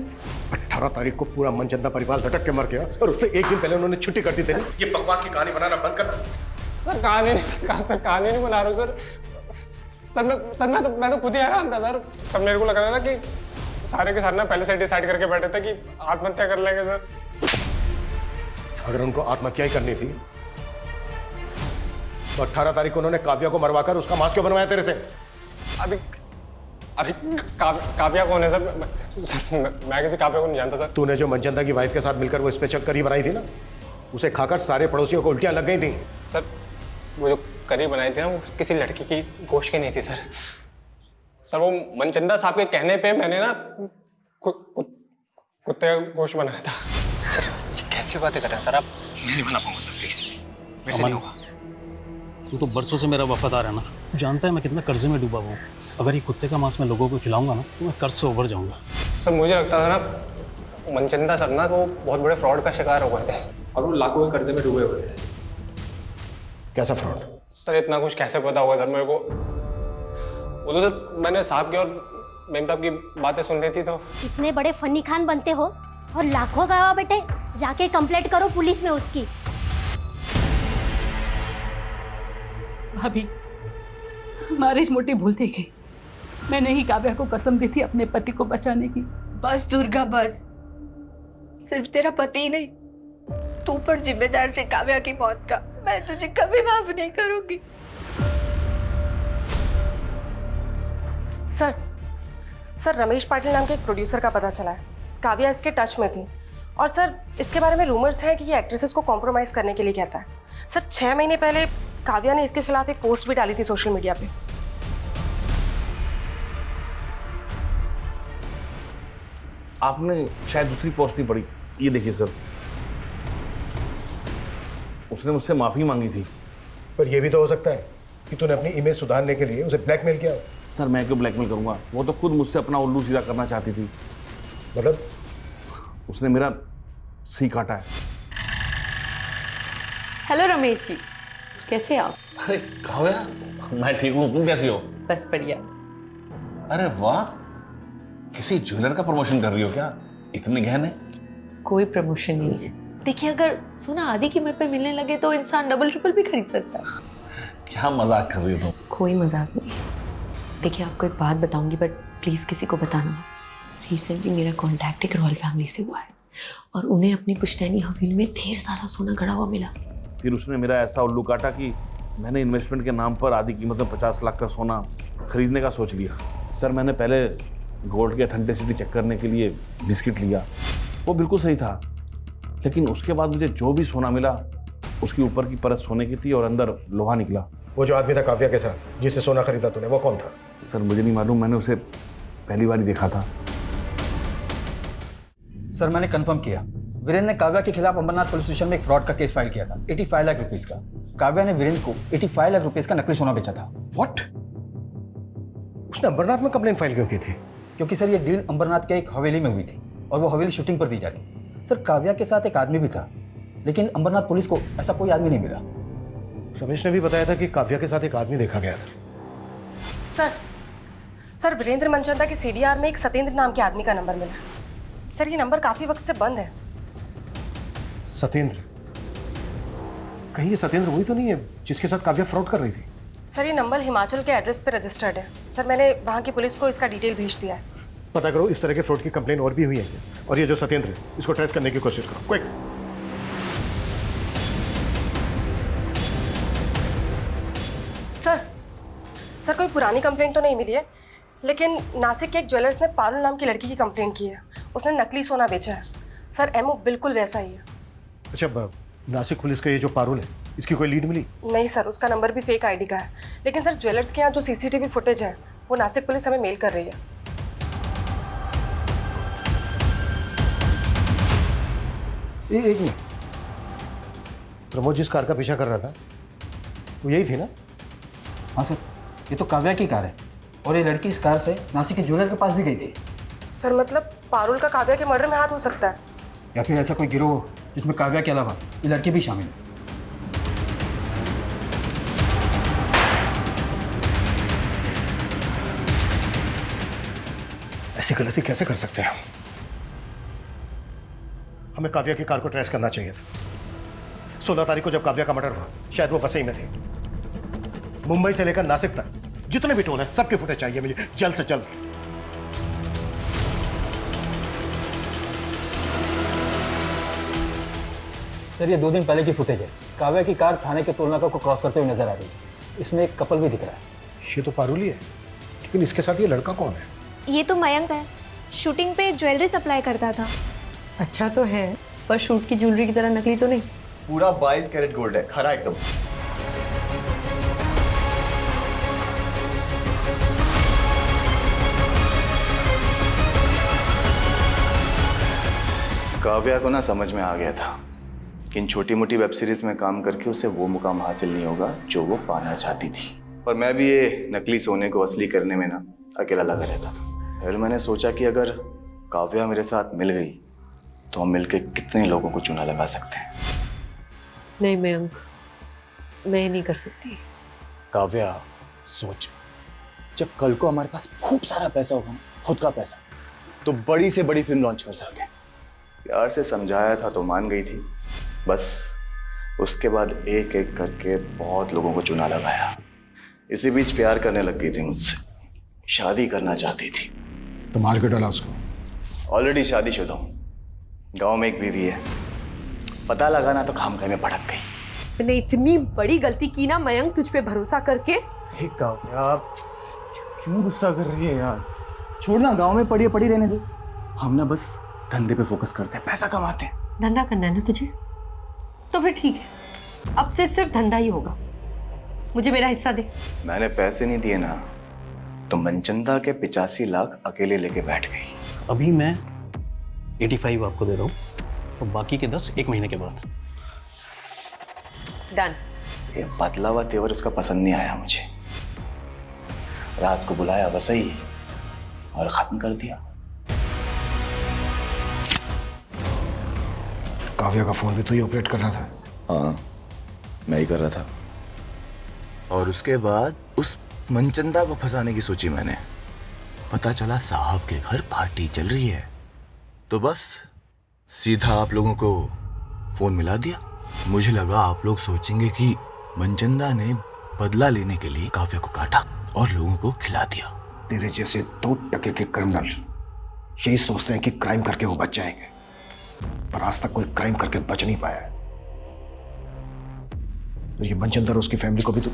18 तारीख को पूरा मनचंदा परिवार लटक के मर गया, और उससे एक दिन पहले उन्होंने छुट्टी कर दी थी। ये बकवास की कहानी बनाना बंद कर।
सर कहानी नहीं बना रहा हूँ सर। मैं तो खुद ही हैरान था सर। सब मेरे को लग रहा था कि सारे के सारे ना पहले से डिसाइड करके बैठे थे कि आत्महत्या कर लेंगे सर।
अगर उनको आत्महत्या ही करनी थी तो 18 तारीख को उन्होंने काव्या को मरवाकर उसका मांस क्यों बनवाया तेरे से?
अभी काव्या कौन है सर? मैं किसी काव्या को नहीं जानता सर।
तूने जो मनचंदा की वाइफ के साथ मिलकर वो स्पेशल करी बनाई थी ना, उसे खाकर सारे पड़ोसियों को उल्टियां लग गई थी।
सर वो जो करी बनाई थी ना, वो किसी लड़की की गोश्त की नहीं थी सर। सर वो मनचंदा साहब के कहने पे मैंने ना कुत्ते का गोश्त बनाया था।
सर ये कैसी बातें कर रहे हैं सर आप?
मैं नहीं बना पाऊंगा सर, प्लीज। वैसे नहीं होगा। तू तो बरसों से मेरा वफादार है ना, तू जानता है मैं कितना कर्जे में डूबा हुआ हूँ। अगर ये कुत्ते का मांस मैं लोगों को खिलाऊंगा ना तो मैं कर्ज से उभर जाऊंगा।
सर मुझे लगता था ना मनचंदा सर ना तो बहुत बड़े फ्रॉड का शिकार हो गए थे, और वो लाखों के कर्जे में डूबे हुए थे।
कैसा फ्रॉड?
सर इतना कुछ कैसे पता होगा सर मेरे को? वो तो सर मैंने साहब की और मैम साहब की बातें सुन रही थी तो।
इतने बड़े फनी खान बनते हो और लाखों गवाह बेटे, जाके कंप्लेंट करो पुलिस में उसकी।
भाभी, हमारी मोटी भूल थी गई। मैंने ही काव्या को कसम दी थी अपने पति को बचाने की।
बस दुर्गा बस, सिर्फ तेरा पति ही नहीं, तू पर जिम्मेदार से काव्या की मौत का। मैं तुझे कभी माफ नहीं करूंगी।
सर रमेश पाटिल नाम के एक प्रोड्यूसर का पता चला है, काव्या इसके टच में थी। और सर इसके बारे में रूमर्स हैं कि ये एक्ट्रेसेस को कॉम्प्रोमाइज़ करने के लिए कहता है। सर 6 महीने पहले काव्या ने इसके खिलाफ एक पोस्ट भी डाली थी सोशल मीडिया पे।
आपने शायद दूसरी पोस्ट नहीं पढ़ी, ये देखिए सर, उसने मुझसे माफी मांगी थी।
पर यह भी तो हो सकता है कि तूने अपनी इमेज सुधारने के लिए उसे ब्लैकमेल किया।
सर मैं क्यों ब्लैकमेल करूंगा, वो तो खुद मुझसे अपना उल्लू सीधा करना चाहती थी।
मतलब?
उसने मेरा सी काटा है।
हेलो रमेश जी, कैसे आप?
अरे काव्या, मैं ठीक हूँ, तुम कैसी हो?
बस बढ़िया।
अरे वाह, किसी ज्वेलर का प्रमोशन कर रही हो क्या? इतने गहने?
कोई प्रमोशन नहीं है। देखिए, अगर सोना आधी कीमत पे मिलने लगे तो इंसान डबल ट्रिपल भी खरीद सकता है।
क्या मजाक कर रही हो तुम?
कोई मजाक नहीं। देखिए, आपको एक बात बताऊंगी, बट प्लीज किसी को बताना मत। रिसेंटली मेरा कॉन्टैक्ट एक रॉयल फैमिली से हुआ है और उन्हें अपनी पुश्तैनी हवेली में ढेर सारा सोना गड़ा हुआ मिला।
फिर उसने मेरा ऐसा उल्लू काटा कि मैंने इन्वेस्टमेंट के नाम पर आधी कीमत में 50 लाख का सोना खरीदने का सोच लिया। सर मैंने पहले गोल्ड के अथेंटिसिटी चेक करने के लिए बिस्किट लिया, वो बिल्कुल सही था, लेकिन उसके बाद मुझे जो भी सोना मिला उसकी ऊपर की परत सोने की थी और अंदर लोहा निकला।
वो जो आदमी था काव्या के साथ जिससे सोना खरीदा तूने, वो कौन था?
सर मुझे नहीं मालूम, मैंने उसे पहली बार ही देखा था।
सर मैंने कंफर्म किया, वीरेंद्र ने काव्या के खिलाफ अंबरनाथ पुलिस स्टेशन में एक फ्रॉड का केस फाइल किया था 85 लाख रुपीस का। काव्या ने वीरेंद्र को 85 लाख रुपीस का नकली सोना बेचा था।
व्हाट? उसने अंबरनाथ में कंप्लेंट फाइल क्यों की थी?
क्योंकि सर ये डील अंबरनाथ के एक हवेली में हुई थी और वो हवेली शूटिंग पर दी जाती। सर काव्या के साथ एक आदमी भी था, लेकिन अंबरनाथ पुलिस को ऐसा कोई आदमी नहीं मिला।
रमेश ने भी बताया था कि काव्या के साथ एक आदमी देखा गया था।
सर वीरेंद्र मनचंदा के सीडीआर में एक सत्येंद्र नाम के आदमी का नंबर मिला। सर ये नंबर काफी वक्त से बंद है।
सत्येंद्र? कहीं ये सत्येंद्र वही तो नहीं है जिसके साथ काव्या फ्रॉड कर रही थी?
सर ये नंबर हिमाचल के एड्रेस पे रजिस्टर्ड है। सर मैंने वहाँ की पुलिस को इसका डिटेल भेज दिया है।
पता करो इस तरह के फ्रॉड की कंप्लेन और भी हुई है, और ये जो सत्येंद्र है इसको ट्रेस करने की कोशिश करो, क्विक।
सर कोई पुरानी कंप्लेंट तो नहीं मिली है, लेकिन नासिक के एक ज्वेलर्स ने पारुल नाम की लड़की की कंप्लेंट की है। उसने नकली सोना बेचा है। सर एमओ बिल्कुल वैसा ही है।
अच्छा, नासिक पुलिस का ये जो पारुल है, इसकी कोई लीड मिली?
नहीं सर, उसका नंबर भी फेक आईडी का है। लेकिन सर ज्वेलर्स के यहाँ जो सीसीटीवी फुटेज है वो नासिक पुलिस हमें मेल कर रही है।
एक मिनट, प्रमोद जिस कार का पीछा कर रहा था वो यही थी ना?
हाँ सर, ये तो काव्या की कार है और ये लड़की इस कार से नासिक के ज्वेलर के पास भी गई थी।
सर मतलब पारुल का काव्या के मर्डर में हाथ हो सकता है,
या फिर ऐसा कोई गिरोह जिसमें काव्या के अलावा ये लड़की भी शामिल है।
ऐसी गलती कैसे कर सकते हैं? हमें काव्या की कार को ट्रेस करना चाहिए था। 16 तारीख को जब काव्या का मर्डर हुआ शायद वो वसई में थी। मुंबई से लेकर नासिक तक जितने भी टोल हैं सबके फुटेज चाहिए मुझे जल्द से जल्द।
सर ये 2 दिन पहले की फुटेज है। काव्या की कार थाने के टोल नाका को क्रॉस करते हुए नजर आ रही है। इसमें एक कपल भी दिख रहा है।
ये तो पारुल ही है, लेकिन इसके साथ ये लड़का कौन है?
ये तो मयंक है, शूटिंग पे ज्वेलरी सप्लाई करता था।
अच्छा तो है, पर शूट की ज्वेलरी की तरह नकली तो नहीं।
पूरा 22 कैरेट गोल्ड है, खरा एकदम। काव्या को ना समझ में आ गया था कि इन छोटी मोटी वेब सीरीज में काम करके उसे वो मुकाम हासिल नहीं होगा जो वो पाना चाहती थी। और मैं भी ये नकली सोने को असली करने में ना अकेला लगा रहता था। फिर मैंने सोचा कि अगर काव्या मेरे साथ मिल गई तो हम मिलके कितने लोगों को चूना लगा सकते हैं।
नहीं मयंक, मैं नहीं कर सकती।
काव्या सोच, जब कल को हमारे पास खूब सारा पैसा होगा, खुद का पैसा, तो बड़ी से बड़ी फिल्म लॉन्च कर सकते हैं।
प्यार से समझाया था तो मान गई थी, बस उसके बाद एक एक करके बहुत लोगों को चुना लगाया। इसी बीच प्यार करने लग गई थी मुझसे, शादी करना चाहती थी।
तो मार के डाला उसको?
ऑलरेडी शादीशुदा हूँ, गांव में एक बीवी है।
पता लगा ना तो खामखा में भड़क गई।
तूने इतनी बड़ी गलती की ना मयंक, तुझ पे भरोसा करके।
हे काव्या, क्यों गुस्सा कर रही है यार? छोड़ना, गांव में पड़ी रहने दे। हम ना बस धंधे पे फोकस करते हैं, पैसा कमाते हैं।
धंधा करना है ना तुझे, तो फिर ठीक है, अब से सिर्फ धंधा ही होगा। मुझे मेरा हिस्सा दे।
मैंने पैसे नहीं दिए ना तो मनचंदा के 85 लाख अकेले लेके बैठ गई।
अभी मैं 85 आपको दे रहा हूँ और बाकी के 10 एक महीने के बाद।
डन।
ये बदला हुआ तेवर उसका पसंद नहीं आया मुझे। रात को बुलाया वसई और खत्म कर दिया।
काव्या का फोन भी तो ही ऑपरेट कर रहा था।
हाँ, मैं ही कर रहा था। और उसके बाद उस मनचंदा को फंसाने की सोची मैंने। पता चला साहब के घर पार्टी चल रही है, तो बस सीधा आप लोगों को फोन मिला दिया। मुझे लगा आप लोग सोचेंगे कि मनचंदा ने बदला लेने के लिए काव्या को काटा और लोगों को खिला दिया।
तेरे जैसे 2% के क्रिमिनल यही सोचते हैं कि क्राइम करके वो बच जाएंगे, पर आज तक कोई क्राइम करके बच नहीं पाया है। और ये मनचंदा और उसकी फैमिली को भी तो।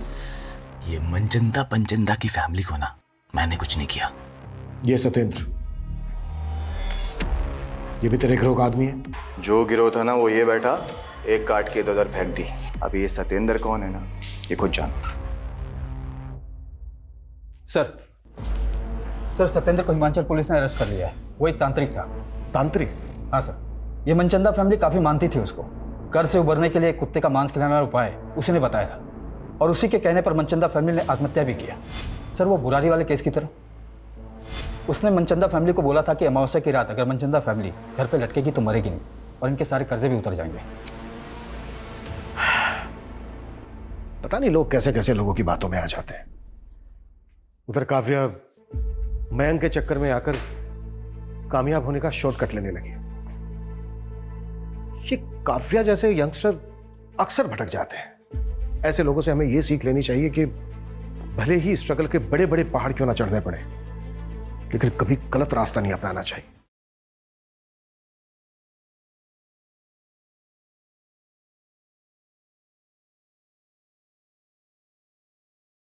ये मनचंदा पंचंदा की फैमिली को ना मैंने कुछ नहीं किया।
ये सत्येंद्र, ये भी तेरे गिरोह का आदमी है?
जो गिरोह था ना वो ये बैठा, एक काट के इधर फेंक दी। अभी ये सत्येंद्र कौन है ना, ये खुद जानता।
सर सत्येंद्र को हिमाचल पुलिस ने अरेस्ट कर लिया है। वो एक तांत्रिक था।
तांत्रिक?
हाँ सर, ये मनचंदा फैमिली काफ़ी मानती थी उसको। कर्ज से उबरने के लिए कुत्ते का मांस खिलाने वाला उपाय उसी ने बताया था, और उसी के कहने पर मनचंदा फैमिली ने आत्महत्या भी किया। सर वो बुरारी वाले केस की तरह। उसने मनचंदा फैमिली को बोला था कि अमावस्या की रात अगर मनचंदा फैमिली घर पे लटकेगी तो मरेगी नहीं, और इनके सारे कर्जे भी उतर जाएंगे।
पता नहीं लोग कैसे कैसे लोगों की बातों में आ जाते हैं। उधर काव्या मयंक के चक्कर में आकर कामयाब होने का शॉर्टकट लेने लगी। ये काव्या जैसे यंगस्टर अक्सर भटक जाते हैं। ऐसे लोगों से हमें यह सीख लेनी चाहिए कि भले ही स्ट्रगल के बड़े बड़े पहाड़ क्यों ना चढ़ने पड़े, लेकिन कभी गलत रास्ता नहीं अपनाना चाहिए।